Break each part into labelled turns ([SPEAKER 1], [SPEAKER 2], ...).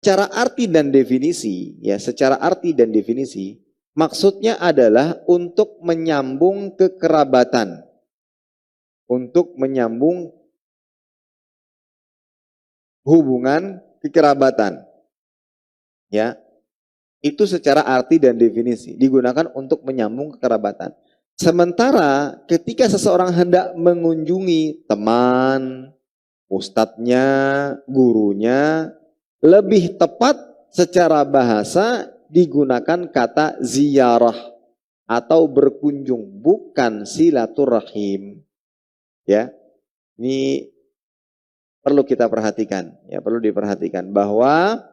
[SPEAKER 1] Secara arti dan definisi, ya, secara arti dan definisi, maksudnya adalah untuk menyambung kekerabatan, untuk menyambung hubungan kekerabatan, ya. Itu secara arti dan definisi digunakan untuk menyambung kekerabatan. Sementara ketika seseorang hendak mengunjungi teman, ustadznya, gurunya, lebih tepat secara bahasa digunakan kata ziarah atau berkunjung, bukan silaturahim. Ya, ini perlu kita perhatikan, ya, perlu diperhatikan bahwa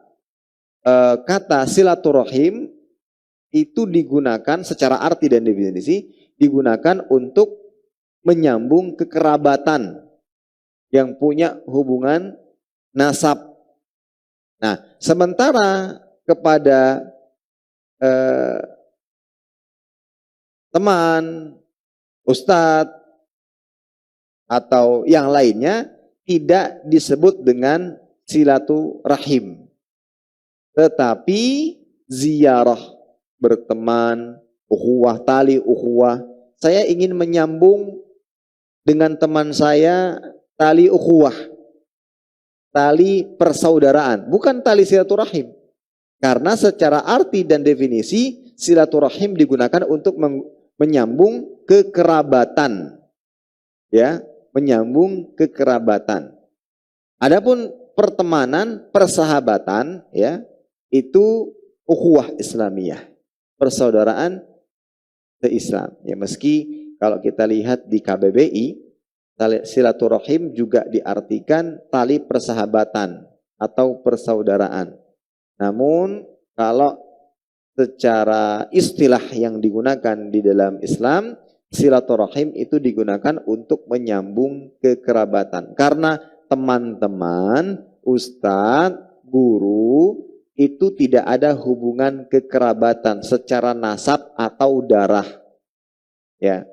[SPEAKER 1] kata silaturahim itu digunakan secara arti dan definisi digunakan untuk menyambung kekerabatan yang punya hubungan nasab. Nah, sementara kepada teman, ustadz, atau yang lainnya tidak disebut dengan silaturahim, tetapi ziarah, berteman, ukhuwah, tali ukhuwah. Saya ingin menyambung dengan teman saya tali ukhuwah, tali persaudaraan, bukan tali silaturahim. Karena secara arti dan definisi silaturahim digunakan untuk menyambung kekerabatan, ya, menyambung kekerabatan. Adapun pertemanan, persahabatan, ya, itu ukhuwah Islamiyah, persaudaraan se-Islam. Ya, meski kalau kita lihat di KBBI, silaturahim juga diartikan tali persahabatan atau persaudaraan. Namun kalau secara istilah yang digunakan di dalam Islam, silaturahim itu digunakan untuk menyambung kekerabatan. Karena teman-teman, ustadz, guru, itu tidak ada hubungan kekerabatan secara nasab atau darah. Ya.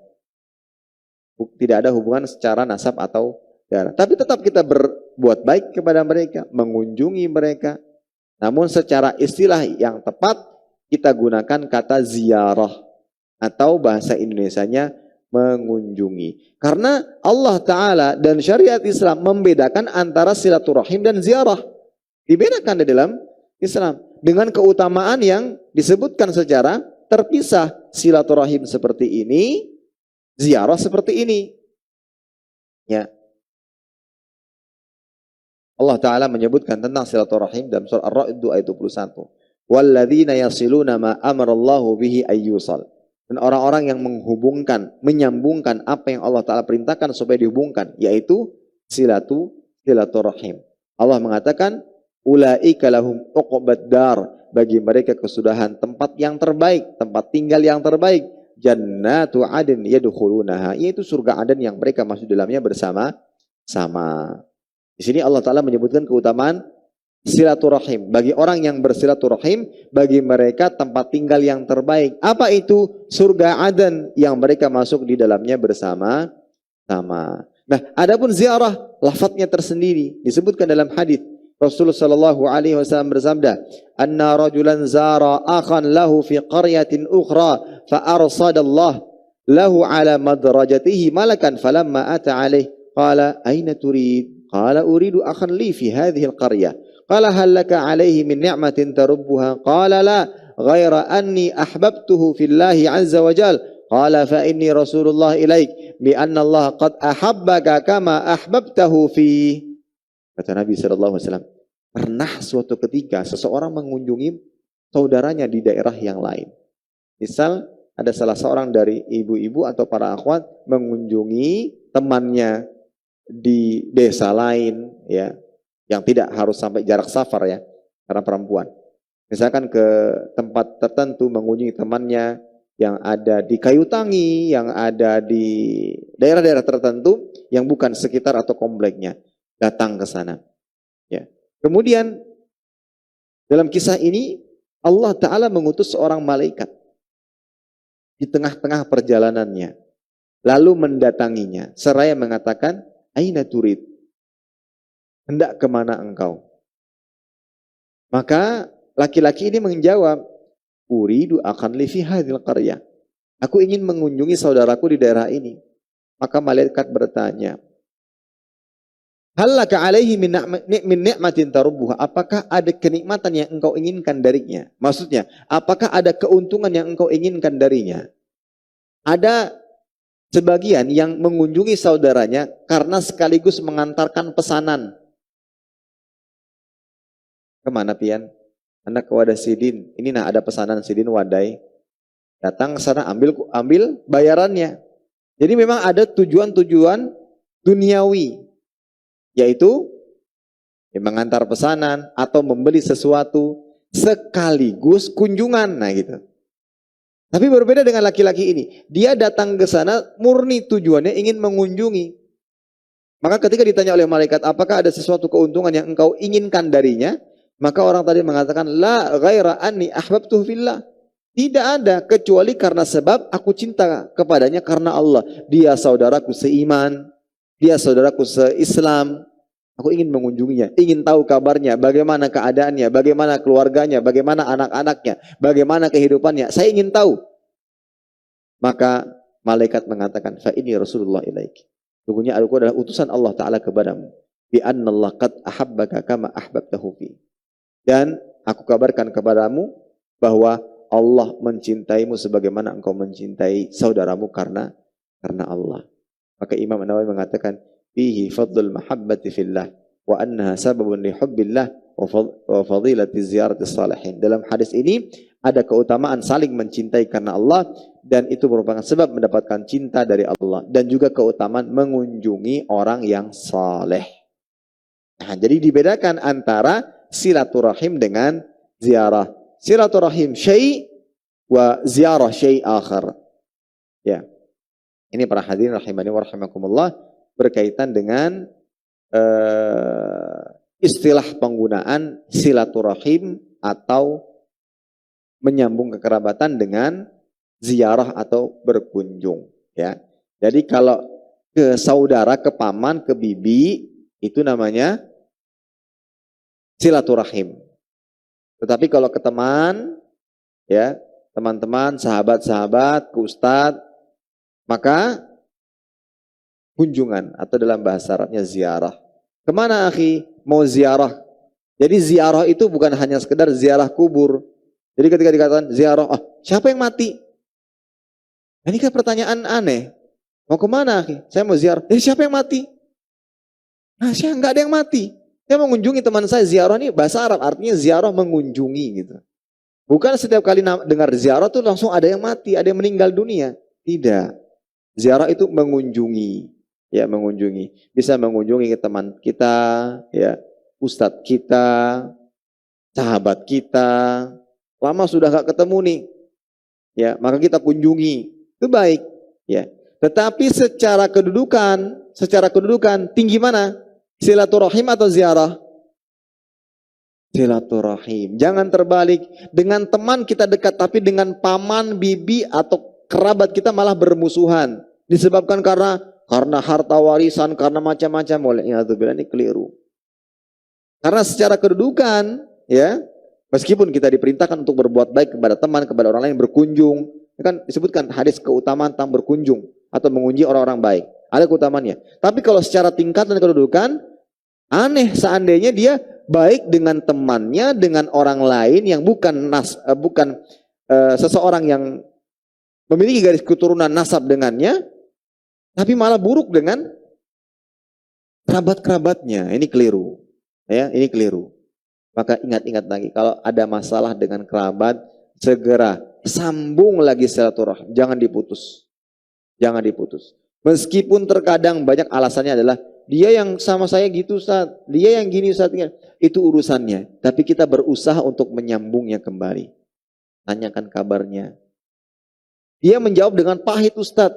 [SPEAKER 1] Tidak ada hubungan secara nasab atau darah. Tapi tetap kita berbuat baik kepada mereka, mengunjungi mereka. Namun secara istilah yang tepat kita gunakan kata ziarah atau bahasa Indonesianya mengunjungi. Karena Allah Ta'ala dan syariat Islam membedakan antara silaturahim dan ziarah. Dibedakan di dalam Islam dengan keutamaan yang disebutkan secara terpisah. Silaturahim seperti ini, ziarah seperti ini. Ya. Allah Ta'ala menyebutkan tentang silaturahim dalam surah Ar-Ra'd ayat 21. Walladzina yasiluna ma amarallahu bihi ayyusal. Dan orang-orang yang menghubungkan, menyambungkan apa yang Allah Ta'ala perintahkan supaya dihubungkan, yaitu silaturahim. Allah mengatakan, ulaika lahum uqbad dar, bagi mereka kesudahan tempat yang terbaik, tempat tinggal yang terbaik, jannatu adn yadkhulunaha, yaitu surga Aden yang mereka masuk dalamnya bersama-sama. Di sini Allah Ta'ala menyebutkan keutamaan silaturahim. Bagi orang yang bersilaturahim, bagi mereka tempat tinggal yang terbaik. Apa itu? Surga Aden yang mereka masuk di dalamnya bersama-sama. Nah, adapun ziarah, lafadznya tersendiri disebutkan dalam hadis. Rasulullah sallallahu alaihi wasallam bersabda, "Anna rajulan zara akhan lahu fi qaryatin ukhra fa arsadallah lahu ala madrajatihi malakan falamma ata alaihi qala aina turid?" Qala uridu akhan li fi hadhihi al-qaryah. Qala hal laka alayhi min ni'matin tarubbuha? Qala la, ghaira anni ahbabtuhu fillahi azza wa jal. Qala fa inni Rasulullah ilaik bi anna Allah qad ahabbaka kama ahbabtahu fi. Kata Nabi sallallahu alaihi wasallam, pernah suatu ketika seseorang mengunjungi saudaranya di daerah yang lain. Misal ada salah seorang dari ibu-ibu atau para akhwat mengunjungi temannya di desa lain, ya, yang tidak harus sampai jarak safar, ya, karena perempuan. Misalkan ke tempat tertentu mengunjungi temannya yang ada di Kayu Tangi, yang ada di daerah-daerah tertentu yang bukan sekitar atau kompleknya, datang ke sana. Ya. Kemudian dalam kisah ini Allah Ta'ala mengutus seorang malaikat di tengah-tengah perjalanannya, lalu mendatanginya seraya mengatakan, aina turid? Hendak kemana engkau? Maka laki-laki ini menjawab, uridu akan li fi hadhil qaryah. Aku ingin mengunjungi saudaraku di daerah ini. Maka malaikat bertanya, hal laka alaihi min ni'matin tarubbuha? Apakah ada kenikmatan yang engkau inginkan darinya? Maksudnya, apakah ada keuntungan yang engkau inginkan darinya? Ada sebagian yang mengunjungi saudaranya karena sekaligus mengantarkan pesanan. Kemana pian? Anak ke wadah sidin. Ini ada pesanan sidin wadai. Datang ke sana ambil bayarannya. Jadi memang ada tujuan-tujuan duniawi, yaitu mengantar pesanan atau membeli sesuatu sekaligus kunjungan. Nah gitu. Tapi berbeda dengan laki-laki ini. Dia datang ke sana murni tujuannya ingin mengunjungi. Maka ketika ditanya oleh malaikat, apakah ada sesuatu keuntungan yang engkau inginkan darinya? Maka orang tadi mengatakan, la ghaira anni ahbabtuhu fillah. Tidak ada kecuali karena sebab aku cinta kepadanya karena Allah. Dia saudaraku seiman, dia saudaraku seislam. Aku ingin mengunjunginya, ingin tahu kabarnya, bagaimana keadaannya, bagaimana keluarganya, bagaimana anak-anaknya, bagaimana kehidupannya. Saya ingin tahu. Maka malaikat mengatakan, fa ini Rasulullah ilaiki. Sungguhnya aku adalah utusan Allah Ta'ala kepadamu. Bi anna Allah qad ahabbaka kama ahbabtahu fi. Dan aku kabarkan kepadamu bahwa Allah mencintaimu sebagaimana engkau mencintai saudaramu karena Allah. Maka Imam Nawawi mengatakan, fihi fadlul mahabbati fillah wa annaha sababun li hubbillah wa fadilati ziyarati salihin. Dalam hadis ini ada keutamaan saling mencintai karena Allah dan itu merupakan sebab mendapatkan cinta dari Allah dan juga keutamaan mengunjungi orang yang saleh. Nah, jadi dibedakan antara silaturahim dengan ziarah. Silaturahim syai' wa ziarah syai' akhar. Ya. Ini para hadirin rahimani wa rahimakumullah berkaitan dengan istilah penggunaan silaturahim atau menyambung kekerabatan dengan ziarah atau berkunjung, ya. Jadi kalau ke saudara, ke paman, ke bibi itu namanya silaturahim. Tetapi kalau ke teman, ya, teman-teman, sahabat-sahabat, ke ustadz, maka kunjungan atau dalam bahasa Arabnya ziarah. Kemana akhi? Mau ziarah. Jadi ziarah itu bukan hanya sekedar ziarah kubur. Jadi ketika dikatakan ziarah, siapa yang mati? Ini kan pertanyaan aneh. Mau kemana akhi? Saya mau ziarah. Jadi siapa yang mati? Nah, saya nggak ada yang mati. Saya mengunjungi teman saya. Ziarah ini bahasa Arab, artinya ziarah mengunjungi gitu. Bukan setiap kali dengar ziarah tuh langsung ada yang mati, ada yang meninggal dunia. Tidak. Ziarah itu mengunjungi, ya, mengunjungi. Bisa mengunjungi ke teman kita, ya, ustadz kita, sahabat kita. Lama sudah gak ketemu nih, ya, maka kita kunjungi. Itu baik, ya. Tetapi secara kedudukan tinggi mana? Silaturahim atau ziarah? Silaturahim. Jangan terbalik. Dengan teman kita dekat, tapi dengan paman, bibi atau kerabat kita malah bermusuhan. Disebabkan karena harta warisan, karena macam-macam. Waliyadzubillah, ini keliru. Karena secara kedudukan, ya, meskipun kita diperintahkan untuk berbuat baik kepada teman, kepada orang lain, berkunjung. Ini kan disebutkan hadis keutamaan tentang berkunjung atau mengunjungi orang-orang baik. Ada keutamaannya. Tapi kalau secara tingkatan kedudukan, aneh seandainya dia baik dengan temannya, dengan orang lain yang bukan seseorang yang memiliki garis keturunan nasab dengannya, tapi malah buruk dengan kerabat-kerabatnya. Ini keliru. Ya, ini keliru. Maka ingat-ingat lagi, kalau ada masalah dengan kerabat, segera sambung lagi silaturahim. Jangan diputus. Jangan diputus. Meskipun terkadang banyak alasannya adalah, dia yang sama saya gitu Ustaz, dia yang gini Ustaz, itu urusannya. Tapi kita berusaha untuk menyambungnya kembali. Tanyakan kabarnya. Dia menjawab dengan pahit Ustaz,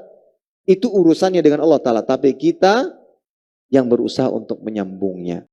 [SPEAKER 1] itu urusannya dengan Allah Ta'ala. Tapi kita yang berusaha untuk menyambungnya.